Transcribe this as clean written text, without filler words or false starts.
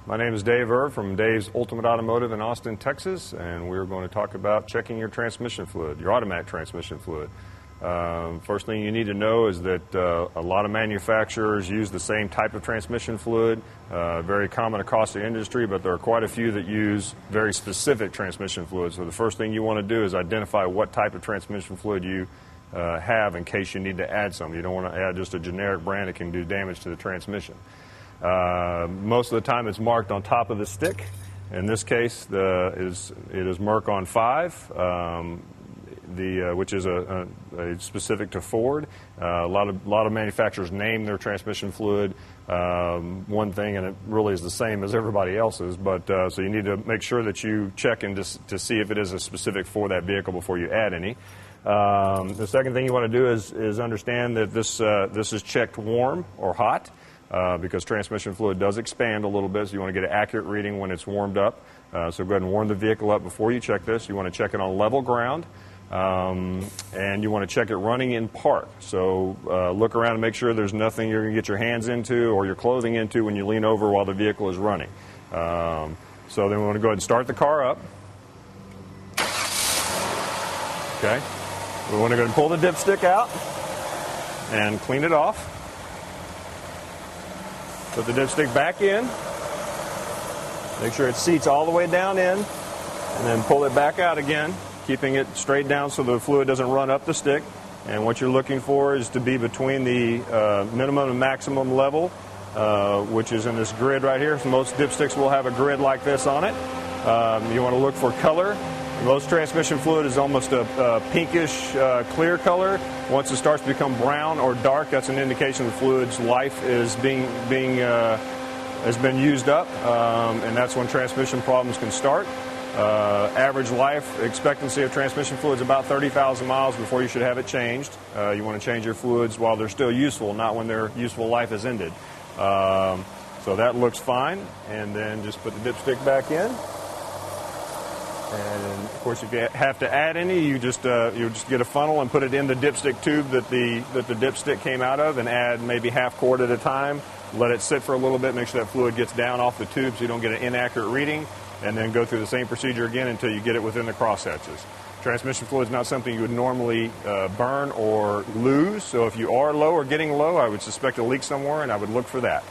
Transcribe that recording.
My name is Dave Irv from Dave's Ultimate Automotive in Austin, Texas, and we're going to talk about checking your transmission fluid, your automatic transmission fluid. First thing you need to know is that a lot of manufacturers use the same type of transmission fluid, very common across the industry, but there are quite a few that use very specific transmission fluids. So the first thing you want to do is identify what type of transmission fluid you have in case you need to add some. You don't want to add just a generic brand that can do damage to the transmission. Most of the time it's marked on top of the stick. In this case, it is Merc on 5, which is a specific to Ford. A lot of manufacturers name their transmission fluid one thing, and it really is the same as everybody else's. But so you need to make sure that you check and to see if it is a specific for that vehicle before you add any. The second thing you want to do is understand that this is checked warm or hot. Because transmission fluid does expand a little bit, so you want to get an accurate reading when it's warmed up. So go ahead and warm the vehicle up before you check this. You want to check it on level ground, and you want to check it running in park. So look around and make sure there's nothing you're going to get your hands into or your clothing into when you lean over while the vehicle is running. So then we want to go ahead and start the car up. Okay. We want to go ahead and pull the dipstick out and clean it off. Put the dipstick back in, make sure it seats all the way down in, and then pull it back out again, keeping it straight down so the fluid doesn't run up the stick. And what you're looking for is to be between the minimum and maximum level, which is in this grid right here. So most dipsticks will have a grid like this on it. You want to look for color. Most transmission fluid is almost a pinkish clear color. Once it starts to become brown or dark, that's an indication the fluid's life is has been used up, and that's when transmission problems can start. Average life expectancy of transmission fluid is about 30,000 miles before you should have it changed. You want to change your fluids while they're still useful, not when their useful life has ended. So that looks fine, and then just put the dipstick back in. And of course, if you have to add any, you just get a funnel and put it in the dipstick tube that the dipstick came out of, and add maybe half quart at a time. Let it sit for a little bit, make sure that fluid gets down off the tube so you don't get an inaccurate reading, and then go through the same procedure again until you get it within the cross hatches. Transmission fluid is not something you would normally burn or lose, so if you are low or getting low, I would suspect a leak somewhere, and I would look for that.